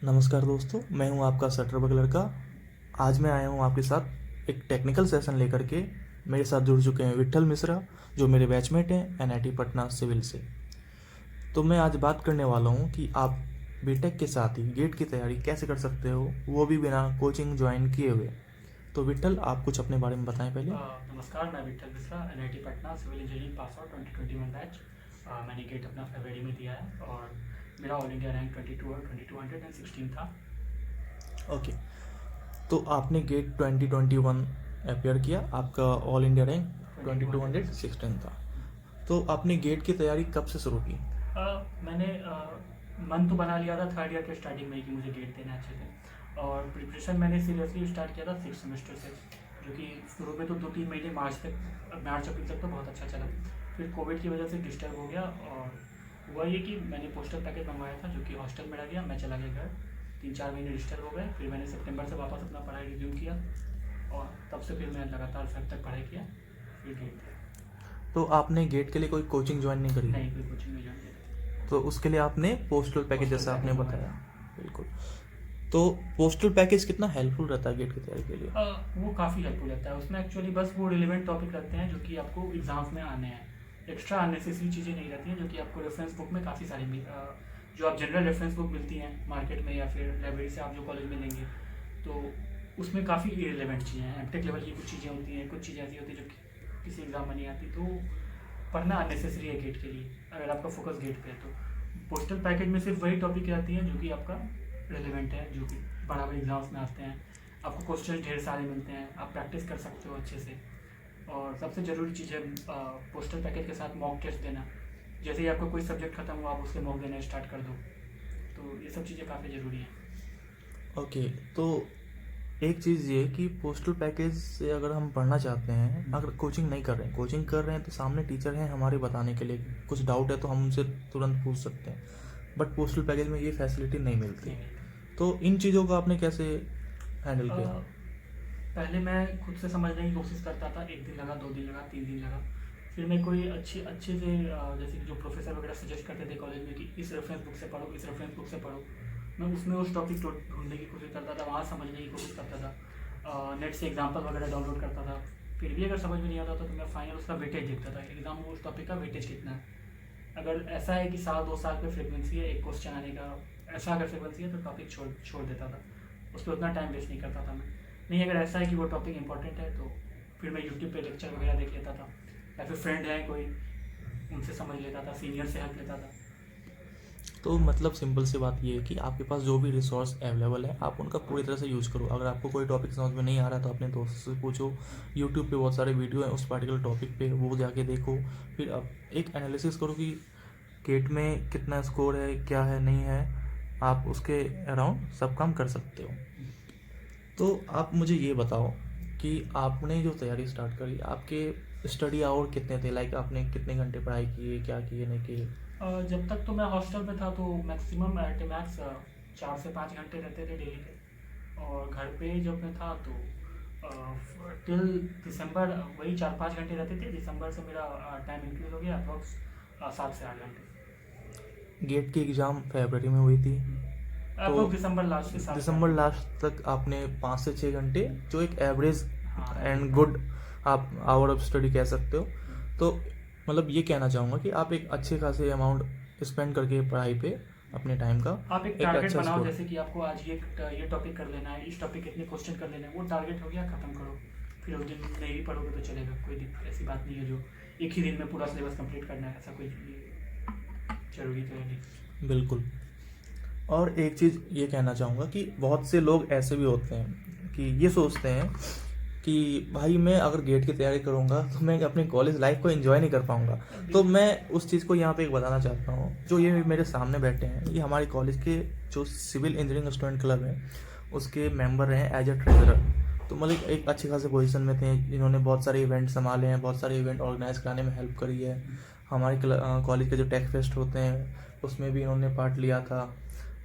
नमस्कार दोस्तों, मैं हूं आपका सटर बग लड़का। आज मैं आया हूं आपके साथ एक टेक्निकल सेशन लेकर के। मेरे साथ जुड़ चुके हैं विट्ठल मिश्रा, जो मेरे बैचमेट हैं एनआईटी पटना सिविल से। तो मैं आज बात करने वाला हूं कि आप बीटेक के साथ ही गेट की तैयारी कैसे कर सकते हो, वो भी बिना कोचिंग ज्वाइन किए हुए। तो विट्ठल, आप कुछ अपने बारे में बताएं पहले। नमस्कार, मैं Vitthal Mishra, NIT Patna civil engineering pass out 2021 batch. मैंने गेट अपना फरवरी में दिया है और मेरा ऑल इंडिया रैंक 22 और 2216 था। ओके, तो आपने गेट 2021 अपेयर किया, आपका ऑल इंडिया रैंक 2216 था। तो आपने गेट की तैयारी कब से शुरू की? मैंने मन तो बना लिया था थर्ड ईयर के स्टार्टिंग में कि मुझे गेट देना है अच्छे से, और प्रिपरेशन मैंने सीरियसली स्टार्ट किया था 6 सेमेस्टर से, जो कि शुरू में तो 2-3 महीने मार्च अप्रैल तक तो बहुत अच्छा चला। फिर कोविड की वजह से डिस्टर्ब हो गया और हुआ ये कि मैंने पोस्टल पैकेज मंगवाया था, जो कि हॉस्टल में रह गया। मैं चला गया घर, 3-4 महीने डिस्टर्ब हो गए। फिर मैंने सितंबर से वापस अपना पढ़ाई रिज्यूम किया और तब से फिर मैं लगातार फेब तक पढ़ाई किया, फिर गेट दिया। तो आपने गेट के लिए कोई कोचिंग ज्वाइन नहीं करी? नहीं, कोई कोचिंग नहीं ज्वाइन किया। तो उसके लिए आपने पोस्टल पैकेज, पोस्टल जैसा आपने पैकेज बताया। बिल्कुल। तो पोस्टल पैकेज कितना हेल्पफुल रहता है गेट की तैयारी के लिए? वो काफ़ी हेल्पफुल रहता है। उसमें एक्चुअली बस वो रिलेवेंट टॉपिक रहते हैं जो कि आपको एग्जाम्स में आने हैं। एक्स्ट्रा अननेसेसरी चीज़ें नहीं रहती हैं, जो कि आपको रेफरेंस बुक में काफ़ी सारी जो आप जनरल रेफरेंस बुक मिलती हैं मार्केट में या फिर लाइब्रेरी से आप जो कॉलेज में लेंगे, तो उसमें काफ़ी इरेलेवेंट चीज़ें हैं। एमटेक लेवल की कुछ चीज़ें होती हैं, कुछ चीज़ें ऐसी होती हैं जो किसी एग्जाम में नहीं आती, तो पढ़ना अननेसेसरी है गेट के लिए, अगर आपका फोकस गेट पे है। तो पोस्टल पैकेज में सिर्फ वही टॉपिक रहती हैं जो कि आपका रिलेवेंट है, जो कि बराबर एग्जाम्स में आते हैं। आपको क्वेश्चन ढेर सारे मिलते हैं, आप प्रैक्टिस कर सकते हो अच्छे से। और सबसे ज़रूरी चीज़ है पोस्टल पैकेज के साथ मॉक टेस्ट देना। जैसे ही आपका कोई सब्जेक्ट खत्म हुआ, आप उसके मॉक देना स्टार्ट कर दो। तो ये सब चीज़ें काफ़ी ज़रूरी हैं। ओके, तो एक चीज़ ये कि पोस्टल पैकेज से अगर हम पढ़ना चाहते हैं, अगर कोचिंग नहीं कर रहे हैं, कोचिंग कर रहे हैं तो सामने टीचर हैं हमारे बताने के लिए, कुछ डाउट है तो हम उनसे तुरंत पूछ सकते हैं। बट पोस्टल पैकेज में ये फैसिलिटी नहीं मिलती। तो इन चीज़ों को आपने कैसे हैंडल किया? पहले मैं खुद से समझने की कोशिश करता था। 1 दिन लगा, 2 दिन लगा, 3 दिन लगा। फिर मैं कोई अच्छे से जैसे कि जो प्रोफेसर वगैरह सजेस्ट करते थे कॉलेज में कि इस रेफरेंस बुक से पढ़ो, इस रेफरेंस बुक से पढ़ो, मैं उसमें उस टॉपिक को ढूंढने की कोशिश करता था, वहाँ समझने की कोशिश करता था। नेट से एग्जाम्पल वगैरह डाउनलोड करता था। फिर भी अगर समझ में नहीं आता था तो मैं फाइनल उसका वेटेज देखता था, एग्जाम में उस टॉपिक का वेटेज कितना है। अगर ऐसा है कि 1-2 साल पे फ्रिक्वेंसी है एक क्वेश्चन आने का, ऐसा अगर फ्रिक्वेंसी है तो टॉपिक छोड़ देता था, उस पर उतना टाइम वेस्ट नहीं करता था मैं। नहीं, अगर ऐसा है कि वो टॉपिक इंपॉर्टेंट है तो फिर मैं यूट्यूब पे लेक्चर वगैरह देख लेता था, या फिर फ्रेंड है कोई, उनसे समझ लेता था, सीनियर से हेल्प लेता था। तो मतलब सिंपल सी बात ये है कि आपके पास जो भी रिसोर्स अवेलेबल है, आप उनका पूरी तरह से यूज़ करो। अगर आपको कोई टॉपिक समझ में नहीं आ रहा तो अपने दोस्तों से पूछो। यूट्यूब पे बहुत सारे वीडियो हैं उस पर्टिकुलर टॉपिक पे, वो जाके देखो। फिर अब एक एनालिसिस करो कि गेट में कितना स्कोर है, क्या है, नहीं है। आप उसके अराउंड सब काम कर सकते हो। तो आप मुझे ये बताओ कि आपने जो तैयारी स्टार्ट करी, आपके स्टडी आवर कितने थे? लाइक आपने कितने घंटे पढ़ाई किए, क्या किए, नहीं किए? जब तक तो मैं हॉस्टल में था तो मैक्सिमम एट मैक्स 4 से 5 घंटे रहते थे डेली के। और घर पे जब मैं था तो टिल दिसंबर वही 4-5 घंटे रहते थे। दिसंबर से मेरा टाइम इंक्रीज हो गया, अप्रॉक्स 7 से 8 घंटे। गेट की एग्ज़ाम फरवरी में हुई थी, तो अप्रॉक्स दिसंबर लास्ट के 7 से 8 दिसंबर घंटे। लास्ट तक आपने 5 से 6 घंटे, जो एक एवरेज हाँ, एंड गुड आप आवर ऑफ स्टडी कह सकते हो। तो मतलब ये कहना चाहूँगा कि आप एक अच्छे खासे अमाउंट स्पेंड करके पढ़ाई पे अपने टाइम का आप एक एक टारगेट अच्छा बनाओ, स्कोर। जैसे कि आपको आज ये टॉपिक कर लेना है, इस टॉपिक कितने क्वेश्चन कर लेना है, वो टारगेट हो गया, खत्म करो। फिर उस दिन नहीं भी पढ़ोगे तो चलेगा, कोई दिक्कत ऐसी बात नहीं है जो एक ही दिन में पूरा सिलेबस कंप्लीट करना है, ऐसा कोई जरूरी तो है नहीं। बिल्कुल। और एक चीज़ ये कहना चाहूँगा कि बहुत से लोग ऐसे भी होते हैं कि ये सोचते हैं कि भाई मैं अगर गेट की तैयारी करूँगा तो मैं अपनी कॉलेज लाइफ को एंजॉय नहीं कर पाऊँगा। तो मैं उस चीज़ को यहाँ पे एक बताना चाहता हूँ। जो ये मेरे सामने बैठे हैं, ये हमारे कॉलेज के जो सिविल इंजीनियरिंग स्टूडेंट क्लब है उसके मेंबर रहे एज अ ट्रेजरर। तो मतलब एक अच्छे खासे पोजीशन में थे, जिन्होंने बहुत सारे इवेंट संभाले हैं, बहुत सारे इवेंट ऑर्गेनाइज कराने में हेल्प करी है। हमारे कॉलेज के जो टेक फेस्ट होते हैं उसमें भी इन्होंने पार्ट लिया था।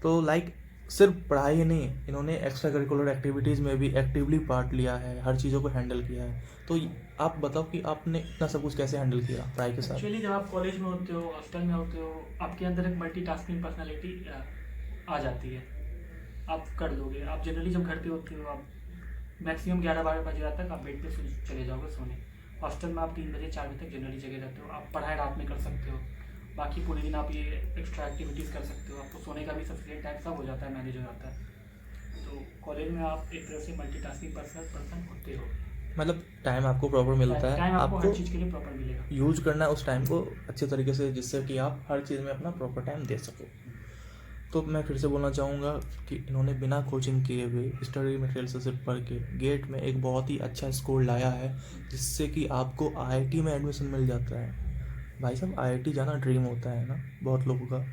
तो लाइक सिर्फ पढ़ाई ही नहीं, इन्होंने एक्स्ट्रा करिकुलर एक्टिविटीज़ में भी एक्टिवली पार्ट लिया है, हर चीज़ों को हैंडल किया है। तो आप बताओ कि आपने इतना सब कुछ कैसे हैंडल किया पढ़ाई के साथ? एक्चुअली जब आप कॉलेज में होते हो, हॉस्टल में होते हो, आपके अंदर एक मल्टीटास्किंग पर्सनालिटी आ जाती है। आप कर लोगे। आप जनरली जब घर पे होते हो आप मैक्सिमम 11-12 बजे रात तक आप बेड पे चले जाओगे सोने। हॉस्टल में आप 3 बजे 4 बजे तक जनरली जगे रहते हो। आप पढ़ाई रात में कर सकते हो, बाकी पूरे दिन आप ये एक्स्ट्रा एक्टिविटीज़ कर सकते हो। आपको सोने का भी सफिशिएंट टाइम सब हो जाता है, मैनेज हो जाता है। तो कॉलेज में आप एक तरह से मल्टीटास्किंग पर्सन होते हो। मतलब टाइम आपको प्रॉपर मिलता है, टाइम आपको आपको हर चीज़ के लिए प्रॉपर मिलेगा। यूज करना है उस टाइम को अच्छे तरीके से, जिससे कि आप हर चीज़ में अपना प्रॉपर टाइम दे सको। तो मैं फिर से बोलना चाहूँगा कि इन्होंने बिना कोचिंग किए हुए स्टडी मटेरियल से सिर्फ पढ़ के गेट में एक बहुत ही अच्छा स्कोर लाया है, जिससे कि आपको आईआईटी में एडमिशन मिल जाता है। भाई साहब, आईआईटी जाना ड्रीम होता है ना बहुत लोगों का।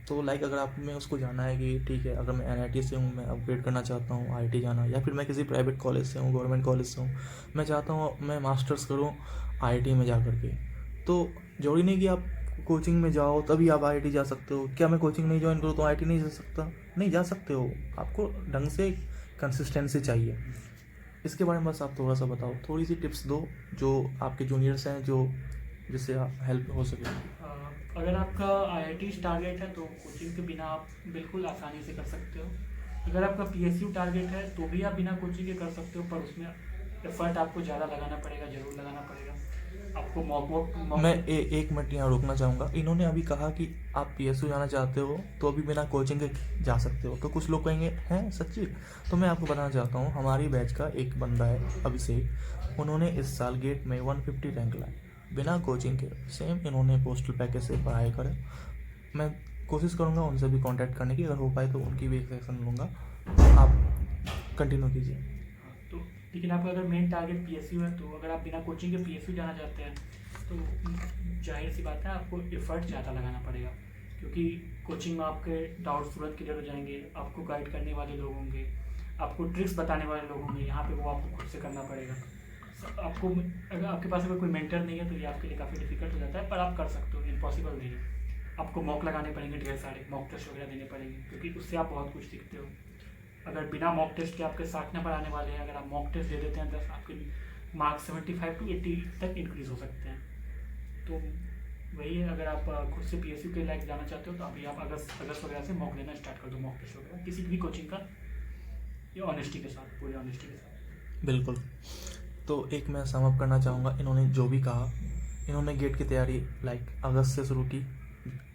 तो लाइक अगर आप में उसको जाना है कि ठीक है, अगर मैं एनआईटी से हूँ, मैं अपग्रेड करना चाहता हूँ आईआईटी जाना, या फिर मैं किसी प्राइवेट कॉलेज से हूँ, गवर्नमेंट कॉलेज से हूँ, मैं चाहता हूँ मैं मास्टर्स करूँ आईआईटी में जा कर के, तो जरूरी नहीं कि आप कोचिंग में जाओ तभी आप आईआईटी जा सकते हो। क्या मैं कोचिंग नहीं ज्वाइन करूँ तो आईआईटी नहीं जा सकता? नहीं जा सकते हो। आपको ढंग से कंसिस्टेंसी चाहिए। इसके बारे में बस आप थोड़ा सा बताओ, थोड़ी सी टिप्स दो जो आपके जूनियर्स हैं, जो जिससे आप हेल्प हो सके। अगर आपका आईआईटी टारगेट है तो कोचिंग के बिना आप बिल्कुल आसानी से कर सकते हो। अगर आपका पीएसयू टारगेट है तो भी आप बिना कोचिंग के कर सकते हो, पर उसमें एफर्ट आपको ज़्यादा लगाना पड़ेगा, ज़रूर लगाना पड़ेगा। आपको मैं एक मिनट यहाँ रोकना चाहूँगा। इन्होंने अभी कहा कि आप पीएसयू जाना चाहते हो तो अभी बिना कोचिंग के जा सकते हो, तो कुछ लोग कहेंगे हैं सच्ची? तो मैं आपको बताना चाहता हूँ, हमारी बैच का एक बंदा है अभिषेक, उन्होंने इस साल गेट में 150 रैंक लाए बिना कोचिंग के। सेम इन्होंने पोस्टल पैकेज से पढ़ाई करे। मैं कोशिश करूँगा उनसे भी कांटेक्ट करने की, अगर हो पाए तो उनकी भी एक सेक्शन लूँगा। आप कंटिन्यू कीजिए। तो लेकिन आपका अगर मेन टारगेट पीएसयू है, तो अगर आप बिना कोचिंग के पीएसयू जाना चाहते हैं तो जाहिर सी बात है आपको एफर्ट ज़्यादा लगाना पड़ेगा, क्योंकि कोचिंग में आपके डाउट्स तुरंत क्लियर हो जाएंगे, आपको गाइड करने वाले लोग होंगे, आपको ट्रिक्स बताने वाले लोग होंगे। यहाँ पे वो आपको खुद से करना पड़ेगा। आपको अगर आपके पास अगर कोई मेंटर नहीं है तो ये आपके लिए काफ़ी डिफिकल्ट हो जाता है, पर आप कर सकते हो, इम्पॉसिबल नहीं है। आपको मॉक लगाने पड़ेंगे, ढेर सारे मॉक टेस्ट वगैरह देने पड़ेंगे, क्योंकि उससे आप बहुत कुछ सीखते हो। अगर बिना मॉक टेस्ट के आपके 60 नंबर आने वाले हैं, अगर आप मॉक टेस्ट दे देते हैं 10, आपके मार्क्स 75 to 80 तक इंक्रीज़ हो सकते हैं। तो वही है, अगर आप खुद से पीएसयू के लायक जाना चाहते हो तो अभी आप अगस्त वगैरह से मॉक लेना स्टार्ट कर दो, मॉक टेस्ट वगैरह किसी भी कोचिंग का, ये ऑनेस्टी के साथ, पूरी ऑनेस्टी के साथ। बिल्कुल। तो एक मैं सम अप करना चाहूँगा, इन्होंने जो भी कहा, इन्होंने गेट की तैयारी लाइक अगस्त से शुरू की।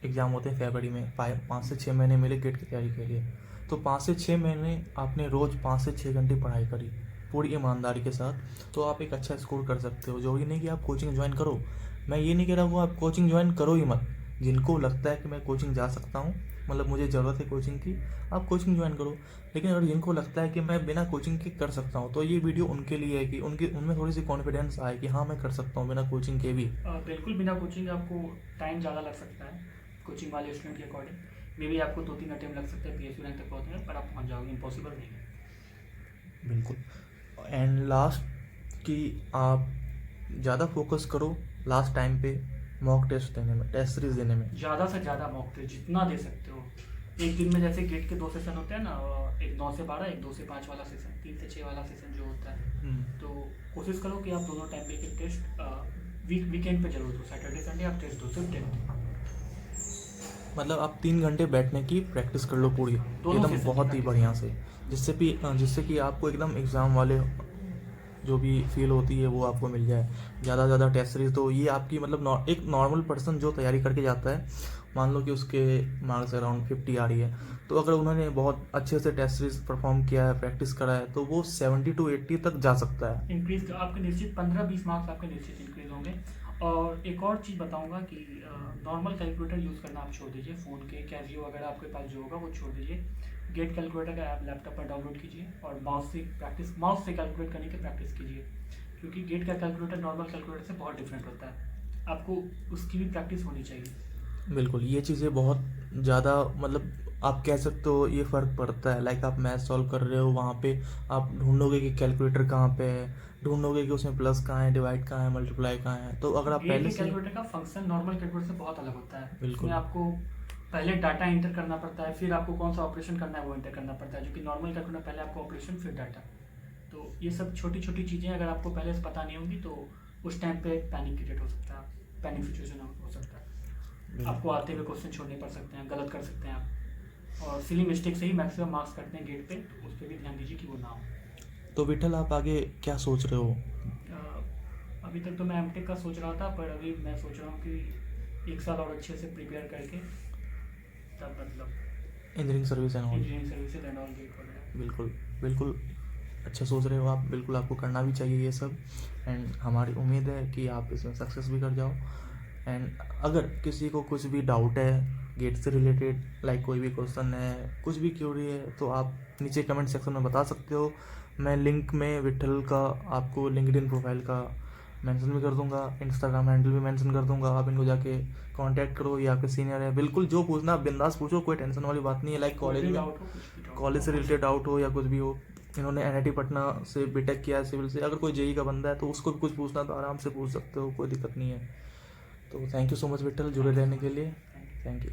एग्ज़ाम होते हैं फरवरी में, 5 से 6 महीने मिले गेट की तैयारी के लिए। तो 5 से 6 महीने आपने रोज़ 5 से 6 घंटे पढ़ाई करी पूरी ईमानदारी के साथ, तो आप एक अच्छा स्कोर कर सकते हो। जरूरी नहीं कि आप कोचिंग ज्वाइन करो। मैं ये नहीं कह रहा हूँ आप कोचिंग ज्वाइन करो ही मत। जिनको लगता है कि मैं कोचिंग जा सकता हूँ, मतलब मुझे ज़रूरत है कोचिंग की, आप कोचिंग ज्वाइन करो। लेकिन अगर जिनको लगता है कि मैं बिना कोचिंग के कर सकता हूँ, तो ये वीडियो उनके लिए है कि उनमें थोड़ी सी कॉन्फिडेंस आए कि हाँ मैं कर सकता हूँ बिना कोचिंग के भी। बिल्कुल बिना कोचिंग आपको टाइम ज़्यादा लग सकता है, कोचिंग वाले स्टूडेंट के अकॉर्डिंग मे भी आपको 2-3 अटेम्प्ट लग सकते हैं पीएसयू रैंक तक पहुँचने में, पर आप पहुँच जाओगे, इम्पॉसिबल नहीं है। बिल्कुल। एंड लास्ट कि आप ज़्यादा फोकस करो लास्ट टाइम पे मॉक टेस्ट देने में, टेस्ट सीरीज देने में। ज़्यादा से ज़्यादा मॉक टेस्ट जितना दे सकते हो। एक दिन में जैसे गेट के 2 सेशन होते हैं ना, एक 9 से 12, एक 2 से 5 वाला सेशन, 3 से 6 वाला सेशन जो होता है, तो कोशिश करो कि आप दोनों टाइम पे एक टेस्ट वीकेंड पे जरूर दो, सैटरडे संडे आप टेस्ट दो, सिर्फ टेस्ट। मतलब आप 3 घंटे बैठने की प्रैक्टिस कर लो पूरी दोनों एकदम session बहुत की ही practice। बढ़िया से, जिससे कि आपको एकदम एग्ज़ाम वाले जो भी फील होती है वो आपको मिल जाए। ज़्यादा से ज़्यादा टेस्ट सीरीज तो ये आपकी मतलब एक नॉर्मल पर्सन जो तैयारी करके जाता है, मान लो कि उसके मार्क्स अराउंड 50 आ रही है, तो अगर उन्होंने बहुत अच्छे से टेस्ट सीरीज परफॉर्म किया है, प्रैक्टिस करा है, तो वो 70 to 80 तक जा सकता है। इंक्रीज आपके निश्चित 15-20 मार्क्स आपके निश्चित इंक्रीज होंगे। और एक और चीज़ बताऊंगा कि नॉर्मल कैलकुलेटर यूज़ करना आप छोड़ दीजिए, फ़ोन के कैजियो वगैरह आपके पास जो होगा वो छोड़ दीजिए। गेट कैलकुलेटर का ऐप लैपटॉप पर डाउनलोड कीजिए और माउस से कैलकुलेट करने की प्रैक्टिस कीजिए, क्योंकि गेट का कैलकुलेटर नॉर्मल कैलकुलेटर से बहुत डिफरेंट होता है। आपको उसकी भी प्रैक्टिस होनी चाहिए। बिल्कुल, ये चीज़ें बहुत ज़्यादा मतलब आप कह सकते हो ये फ़र्क पड़ता है। लाइक आप मैथ सॉल्व कर रहे हो, वहाँ पे आप ढूंढोगे कि कैलकुलेटर कहाँ पे है, ढूंढोगे कि उसमें प्लस कहाँ है, डिवाइड कहाँ है, मल्टीप्लाई कहाँ है। तो अगर आप गेट पहले के से कैलकुलेटर का फंक्शन नॉर्मल कैलकुलेटर से बहुत अलग होता है। बिल्कुल। इसमें आपको पहले डाटा इंटर करना पड़ता है, फिर आपको कौन सा ऑपरेशन करना है वो इंटर करना पड़ता है, जो कि नॉर्मल कैलकुलेटर पहले आपको ऑपरेशन फिर डाटा। तो ये सब छोटी छोटी चीज़ें अगर आपको पहले से पता नहीं होंगी तो उस टाइम पे पैनिक क्रिएट हो सकता है, पैनिक सिचुएशन हो सकता है। आपको आते हुए क्वेश्चन छोड़ने पड़ सकते हैं, गलत कर सकते हैं आप। और सिली मिस्टेक से ही मैक्सिमम मार्क्स करते हैं गेट पे, तो उस पर भी ध्यान दीजिए कि वो ना हो। तो विठल, आप आगे क्या सोच रहे हो? अभी तक तो मैं एमटेक का सोच रहा था, पर अभी मैं सोच रहा हूँ कि 1 साल और अच्छे से प्रिपेयर करके तब मतलब engineering service and all. Engineering services and all get वगैरह। बिल्कुल बिल्कुल, अच्छा सोच रहे हो आप, बिल्कुल आपको करना भी चाहिए ये सब। एंड हमारी उम्मीद है कि आप इसमें सक्सेस भी कर जाओ। एंड अगर किसी को कुछ भी डाउट है गेट से रिलेटेड, लाइक कोई भी क्वेश्चन है, कुछ भी क्यूरी है, तो आप नीचे कमेंट सेक्शन में बता सकते हो। मैं लिंक में विठल का आपको लिंक्डइन प्रोफाइल का मेंशन भी कर दूंगा, इंस्टाग्राम हैंडल भी मेंशन कर दूंगा। आप इनको जाके कांटेक्ट करो, ये आपके सीनियर है। बिल्कुल जो पूछना आप बिंदास पूछो, कोई टेंशन वाली बात नहीं है। लाइक कोई कॉलेज भी में, डाउट हो, कुछ भी डाउट कॉलेज से हो, रिलेटेड डाउट हो या कुछ भी हो, इन्होंने एनआईटी पटना से बीटेक किया है सिविल से, अगर कोई जेई का बंदा है तो उसको भी कुछ पूछना तो आराम से पूछ सकते हो, कोई दिक्कत नहीं है। तो thank you so much Vithal जुड़े रहने के लिए। Thank you.